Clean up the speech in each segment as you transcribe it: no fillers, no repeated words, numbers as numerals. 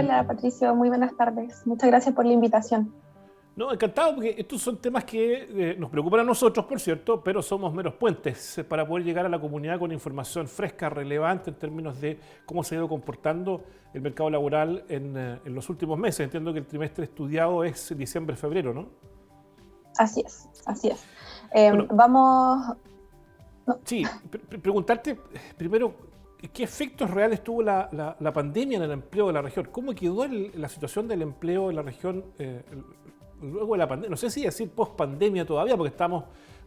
Hola Patricio, muy buenas tardes. Muchas gracias por la invitación. No, encantado, porque estos son temas que nos preocupan a nosotros, por cierto, pero somos meros puentes para poder llegar a la comunidad con información fresca, relevante en términos de cómo se ha ido comportando el mercado laboral en los últimos meses. Entiendo que el trimestre estudiado es diciembre-febrero, ¿no? Así es, así es. Bueno, Vamos, no, sí, preguntarte primero, ¿qué efectos reales tuvo la pandemia en el empleo de la región? ¿Cómo quedó la situación del empleo en la región luego de la pandemia? No sé si decir post-pandemia todavía, porque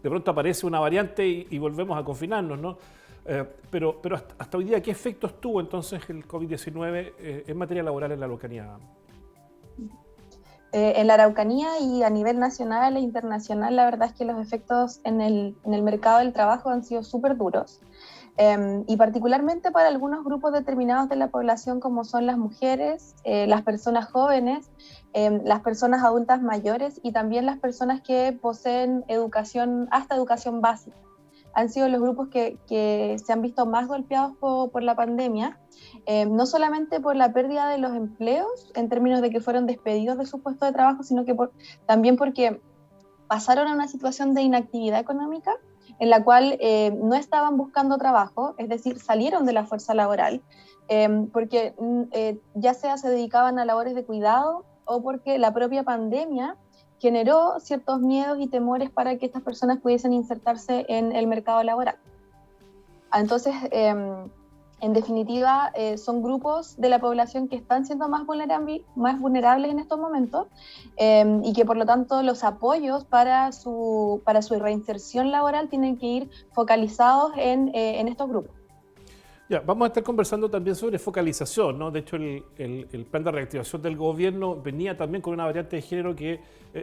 de pronto aparece una variante y volvemos a confinarnos, ¿no? Pero hasta hoy día, ¿qué efectos tuvo entonces el COVID-19 en materia laboral en la Araucanía? en la Araucanía y a nivel nacional e internacional, la verdad es que los efectos en el mercado del trabajo han sido súper duros. Y particularmente para algunos grupos determinados de la población como son las mujeres, las personas jóvenes, las personas adultas mayores y también las personas que poseen educación, hasta educación básica. Han sido los grupos que se han visto más golpeados por la pandemia, no solamente por la pérdida de los empleos en términos de que fueron despedidos de su puesto de trabajo, sino que también porque pasaron a una situación de inactividad económica en la cual no estaban buscando trabajo, es decir, salieron de la fuerza laboral, porque ya sea se dedicaban a labores de cuidado o porque la propia pandemia generó ciertos miedos y temores para que estas personas pudiesen insertarse en el mercado laboral. Entonces, en definitiva, son grupos de la población que están siendo más vulnerables en estos momentos y que por lo tanto los apoyos para su reinserción laboral tienen que ir focalizados en estos grupos. Ya, vamos a estar conversando también sobre focalización, ¿no? De hecho, el plan de reactivación del gobierno venía también con una variante de género que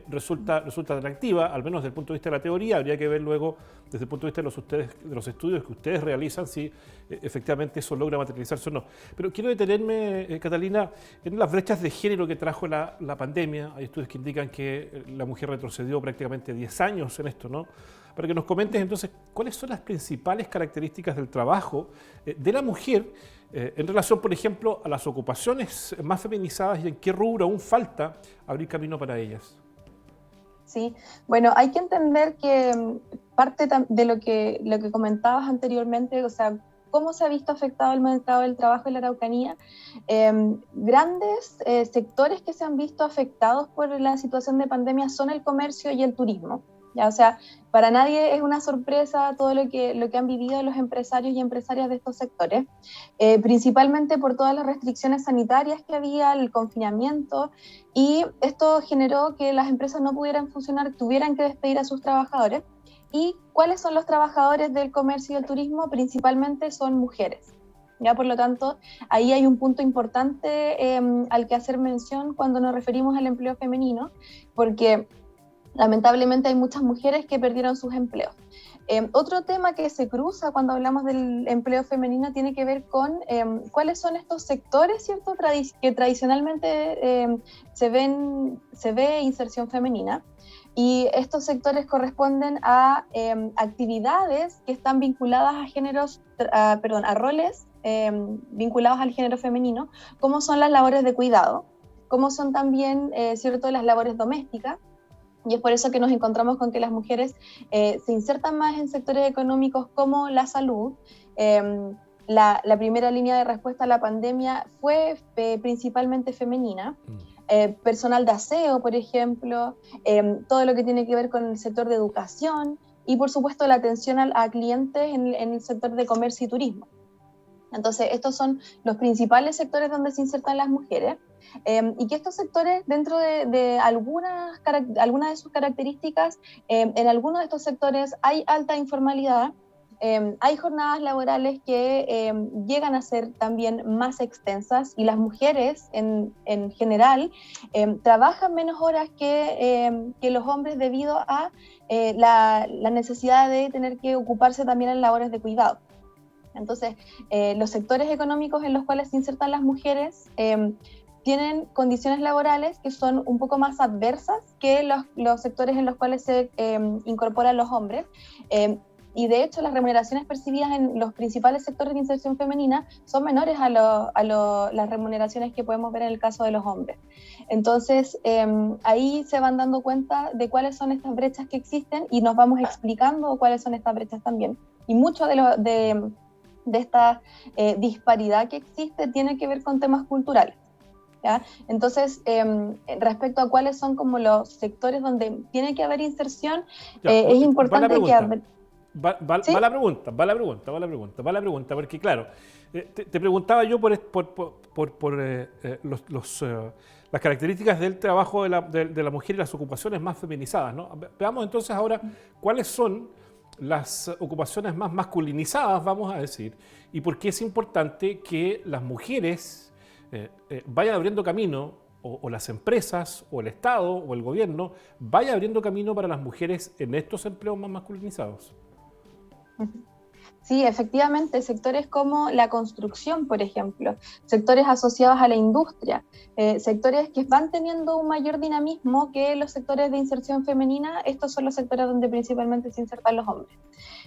resulta atractiva, al menos desde el punto de vista de la teoría. Habría que ver luego, desde el punto de vista de los estudios que ustedes realizan, si efectivamente eso logra materializarse o no. Pero quiero detenerme, Catalina, en las brechas de género que trajo la pandemia. Hay estudios que indican que la mujer retrocedió prácticamente 10 años en esto, ¿no? Para que nos comentes entonces cuáles son las principales características del trabajo de la mujer en relación, por ejemplo, a las ocupaciones más feminizadas y en qué rubro aún falta abrir camino para ellas. Sí, bueno, hay que entender que parte de lo que comentabas anteriormente, o sea, cómo se ha visto afectado el mercado del trabajo en la Araucanía, grandes sectores que se han visto afectados por la situación de pandemia son el comercio y el turismo. ¿Ya? O sea, para nadie es una sorpresa todo lo que han vivido los empresarios y empresarias de estos sectores, principalmente por todas las restricciones sanitarias que había, el confinamiento, y esto generó que las empresas no pudieran funcionar, tuvieran que despedir a sus trabajadores. ¿Y cuáles son los trabajadores del comercio y el turismo? Principalmente son mujeres. Ya, por lo tanto, ahí hay un punto importante al que hacer mención cuando nos referimos al empleo femenino, porque lamentablemente hay muchas mujeres que perdieron sus empleos. Otro tema que se cruza cuando hablamos del empleo femenino tiene que ver con cuáles son estos sectores, ¿cierto? Que tradicionalmente se ve inserción femenina. Y estos sectores corresponden a actividades que están vinculadas a roles vinculados al género femenino, como son las labores de cuidado, como son también, ¿cierto?, las labores domésticas. Y es por eso que nos encontramos con que las mujeres se insertan más en sectores económicos como la salud. La primera línea de respuesta a la pandemia fue principalmente femenina. Personal de aseo, por ejemplo, todo lo que tiene que ver con el sector de educación y, por supuesto, la atención a clientes en el sector de comercio y turismo. Entonces, estos son los principales sectores donde se insertan las mujeres y que estos sectores, dentro de algunas de sus características, en algunos de estos sectores hay alta informalidad, hay jornadas laborales que llegan a ser también más extensas y las mujeres en general trabajan menos horas que los hombres debido a la necesidad de tener que ocuparse también en labores de cuidado. Entonces, los sectores económicos en los cuales se insertan las mujeres tienen condiciones laborales que son un poco más adversas que los sectores en los cuales se incorporan los hombres. y de hecho las remuneraciones percibidas en los principales sectores de inserción femenina son menores a las remuneraciones que podemos ver en el caso de los hombres. Entonces, ahí se van dando cuenta de cuáles son estas brechas que existen y nos vamos explicando cuáles son estas brechas también. Y mucho de esta disparidad que existe tiene que ver con temas culturales, ¿ya? Entonces, respecto a cuáles son como los sectores donde tiene que haber inserción, es importante que... ¿Sí? Va la pregunta, porque claro, te preguntaba yo por las características del trabajo de la mujer y las ocupaciones más feminizadas, ¿no? Veamos entonces ahora cuáles son las ocupaciones más masculinizadas, vamos a decir, y por qué es importante que las mujeres vayan abriendo camino, o las empresas, o el Estado, o el gobierno, vaya abriendo camino para las mujeres en estos empleos más masculinizados. Sí, efectivamente, sectores como la construcción, por ejemplo, sectores asociados a la industria, sectores que van teniendo un mayor dinamismo que los sectores de inserción femenina. Estos son los sectores donde principalmente se insertan los hombres.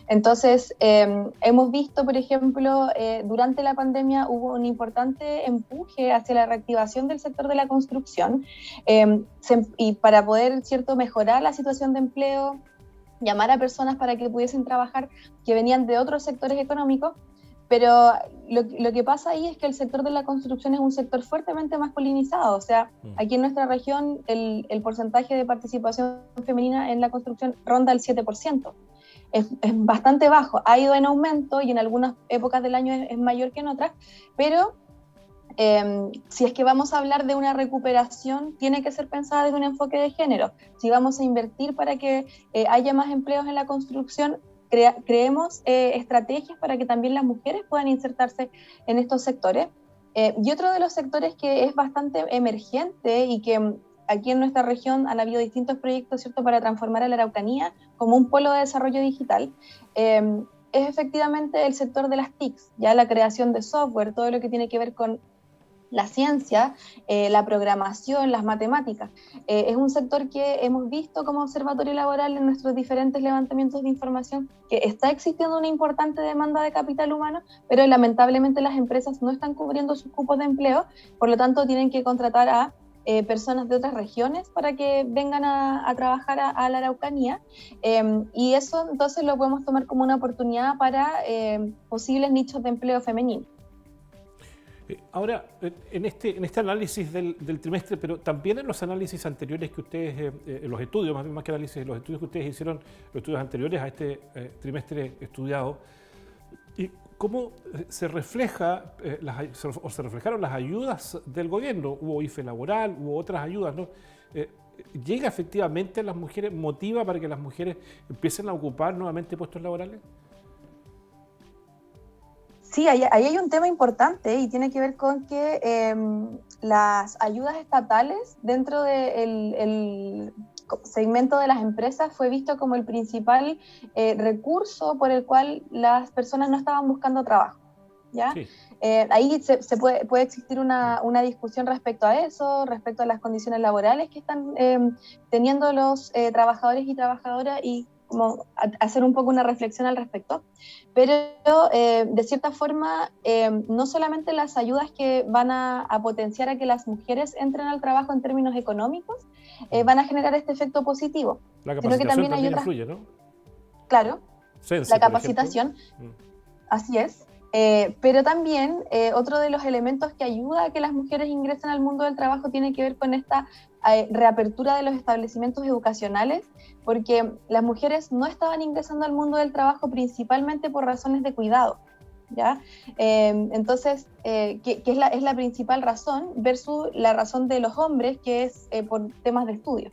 Entonces, hemos visto, por ejemplo, durante la pandemia hubo un importante empuje hacia la reactivación del sector de la construcción, y para poder, ¿cierto?, mejorar la situación de empleo, llamar a personas para que pudiesen trabajar que venían de otros sectores económicos, pero lo que pasa ahí es que el sector de la construcción es un sector fuertemente masculinizado. O sea, aquí en nuestra región el porcentaje de participación femenina en la construcción ronda el 7%. Es bastante bajo, ha ido en aumento y en algunas épocas del año es mayor que en otras, pero si es que vamos a hablar de una recuperación, tiene que ser pensada desde un enfoque de género. Si vamos a invertir para que haya más empleos en la construcción, creemos estrategias para que también las mujeres puedan insertarse en estos sectores. Y otro de los sectores que es bastante emergente y que aquí en nuestra región han habido distintos proyectos, ¿cierto?, para transformar a la Araucanía como un polo de desarrollo digital, es efectivamente el sector de las TICs, ya la creación de software, todo lo que tiene que ver con la ciencia, la programación, las matemáticas. Es un sector que hemos visto como observatorio laboral en nuestros diferentes levantamientos de información que está existiendo una importante demanda de capital humano, pero lamentablemente las empresas no están cubriendo sus cupos de empleo, por lo tanto tienen que contratar a personas de otras regiones para que vengan a trabajar a la Araucanía, y eso entonces lo podemos tomar como una oportunidad para posibles nichos de empleo femenino. Ahora, en este análisis del trimestre, pero también en los análisis anteriores que ustedes, los estudios, más que análisis, los estudios que ustedes hicieron, los estudios anteriores a este trimestre estudiado, ¿cómo se refleja, se reflejaron las ayudas del gobierno? Hubo IFE laboral, hubo otras ayudas, ¿no? ¿Llega efectivamente a las mujeres, motiva para que las mujeres empiecen a ocupar nuevamente puestos laborales? Sí, ahí hay un tema importante y tiene que ver con que las ayudas estatales dentro del segmento de las empresas fue visto como el principal recurso por el cual las personas no estaban buscando trabajo, ¿ya? Sí. Ahí se puede existir una discusión respecto a eso, respecto a las condiciones laborales que están teniendo los trabajadores y trabajadoras, y como hacer un poco una reflexión al respecto, pero de cierta forma no solamente las ayudas que van a potenciar a que las mujeres entren al trabajo en términos económicos van a generar este efecto positivo, sino que también hay otras... influye, ¿no? Claro, Sense, la capacitación, así es. Pero también otro de los elementos que ayuda a que las mujeres ingresen al mundo del trabajo tiene que ver con esta reapertura de los establecimientos educacionales, porque las mujeres no estaban ingresando al mundo del trabajo principalmente por razones de cuidado, ¿ya? Entonces, que es la principal razón versus la razón de los hombres, que es por temas de estudio.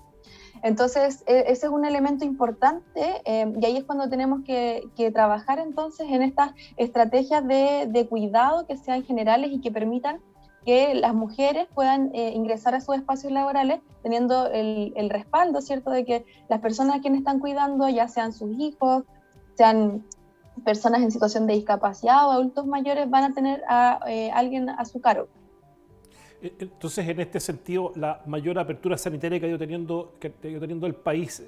Entonces, ese es un elemento importante, y ahí es cuando tenemos que trabajar entonces en estas estrategias de cuidado que sean generales y que permitan que las mujeres puedan ingresar a sus espacios laborales teniendo el respaldo, ¿cierto?, de que las personas a quienes están cuidando, ya sean sus hijos, sean personas en situación de discapacidad o adultos mayores, van a tener a alguien a su cargo. Entonces, en este sentido, la mayor apertura sanitaria que ha ido teniendo el país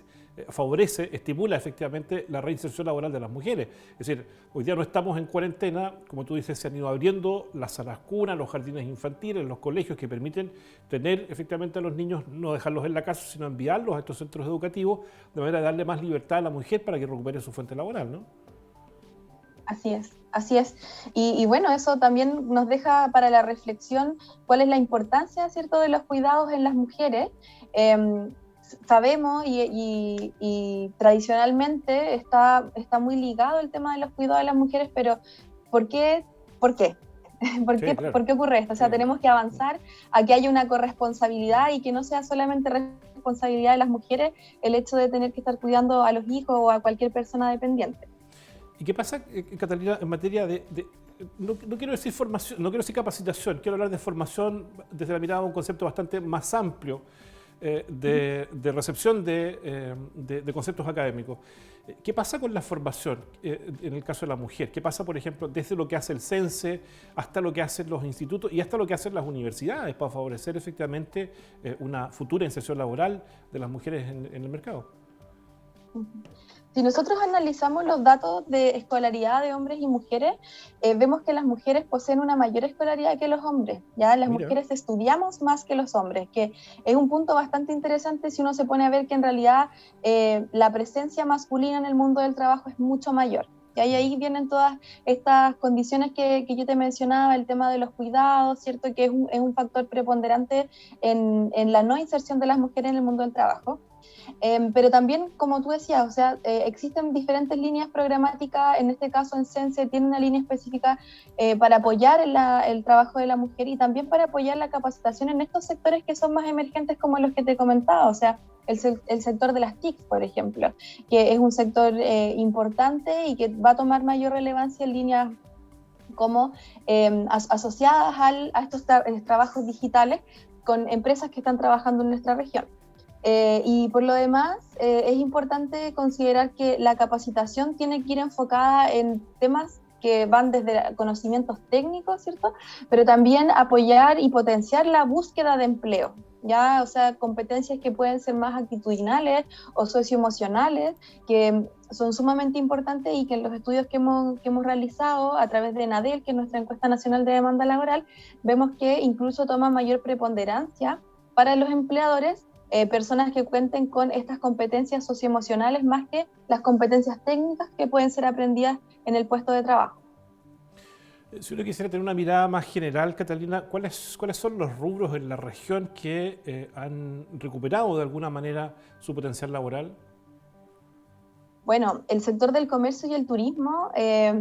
favorece, estimula efectivamente la reinserción laboral de las mujeres. Es decir, hoy día no estamos en cuarentena, como tú dices, se han ido abriendo las salas cunas, los jardines infantiles, los colegios que permiten tener efectivamente a los niños, no dejarlos en la casa, sino enviarlos a estos centros educativos, de manera de darle más libertad a la mujer para que recupere su fuente laboral, ¿no? Así es, así es. Y bueno, eso también nos deja para la reflexión cuál es la importancia, ¿cierto?, de los cuidados en las mujeres. Sabemos y tradicionalmente está muy ligado el tema de los cuidados de las mujeres, pero ¿por qué? ¿Por qué? ¿Por qué, Claro. ¿Por qué ocurre esto? O sea, tenemos que avanzar a que haya una corresponsabilidad y que no sea solamente responsabilidad de las mujeres el hecho de tener que estar cuidando a los hijos o a cualquier persona dependiente. ¿Y qué pasa, Catalina, en materia no quiero decir formación, no quiero decir capacitación, quiero hablar de formación desde la mirada de un concepto bastante más amplio de recepción de conceptos académicos? ¿Qué pasa con la formación en el caso de la mujer? ¿Qué pasa, por ejemplo, desde lo que hace el CENSE hasta lo que hacen los institutos y hasta lo que hacen las universidades para favorecer efectivamente una futura inserción laboral de las mujeres en el mercado? Si nosotros analizamos los datos de escolaridad de hombres y mujeres, vemos que las mujeres poseen una mayor escolaridad que los hombres. ¿Ya? Las Mira. mujeres estudiamos más que los hombres, que es un punto bastante interesante si uno se pone a ver que en realidad la presencia masculina en el mundo del trabajo es mucho mayor. Y ahí vienen todas estas condiciones que yo te mencionaba, el tema de los cuidados, ¿cierto?, que es un factor preponderante en la no inserción de las mujeres en el mundo del trabajo. Pero también, como tú decías, o sea, existen diferentes líneas programáticas, en este caso en CENSE tiene una línea específica para apoyar el trabajo de la mujer y también para apoyar la capacitación en estos sectores que son más emergentes como los que te comentaba, o sea, el sector de las TIC, por ejemplo, que es un sector importante y que va a tomar mayor relevancia en líneas como asociadas a estos trabajos digitales con empresas que están trabajando en nuestra región. Y por lo demás, es importante considerar que la capacitación tiene que ir enfocada en temas que van desde conocimientos técnicos, ¿cierto? Pero también apoyar y potenciar la búsqueda de empleo, ¿ya? O sea, competencias que pueden ser más actitudinales o socioemocionales, que son sumamente importantes y que en los estudios que hemos realizado a través de ENADEL, que es nuestra encuesta nacional de demanda laboral, vemos que incluso toma mayor preponderancia para los empleadores personas que cuenten con estas competencias socioemocionales más que las competencias técnicas que pueden ser aprendidas en el puesto de trabajo. Si uno quisiera tener una mirada más general, Catalina, ¿cuáles son los rubros en la región que han recuperado de alguna manera su potencial laboral? Bueno, el sector del comercio y el turismo,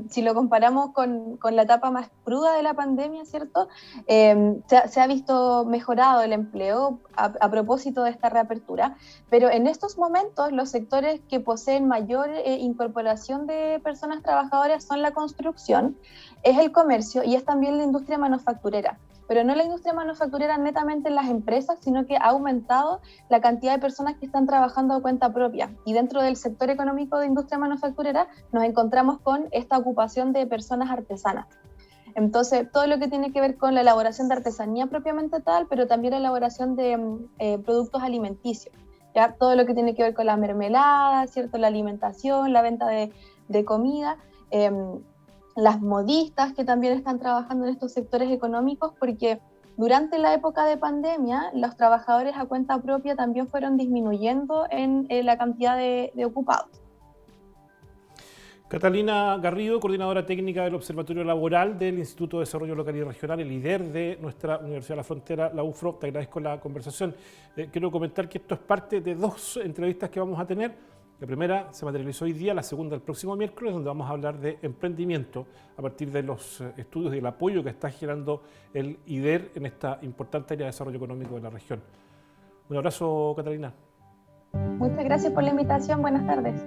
si lo comparamos con la etapa más cruda de la pandemia, ¿cierto? Se ha visto mejorado el empleo a propósito de esta reapertura, pero en estos momentos los sectores que poseen mayor incorporación de personas trabajadoras son la construcción, es el comercio y es también la industria manufacturera. Pero no la industria manufacturera netamente en las empresas, sino que ha aumentado la cantidad de personas que están trabajando a cuenta propia. Y dentro del sector económico de industria manufacturera nos encontramos con esta ocupación de personas artesanas. Entonces, todo lo que tiene que ver con la elaboración de artesanía propiamente tal, pero también la elaboración de productos alimenticios. ¿Ya? Todo lo que tiene que ver con la mermelada, ¿cierto? La alimentación, la venta de comida, las modistas que también están trabajando en estos sectores económicos, porque durante la época de pandemia los trabajadores a cuenta propia también fueron disminuyendo en la cantidad de ocupados. Catalina Garrido, coordinadora técnica del Observatorio Laboral del Instituto de Desarrollo Local y Regional, el líder de nuestra Universidad de la Frontera, la UFRO. Te agradezco la conversación. Quiero comentar que esto es parte de dos entrevistas que vamos a tener. La primera se materializó hoy día, la segunda el próximo miércoles, donde vamos a hablar de emprendimiento a partir de los estudios y el apoyo que está generando el IDER en esta importante área de desarrollo económico de la región. Un abrazo, Catalina. Muchas gracias por la invitación. Buenas tardes.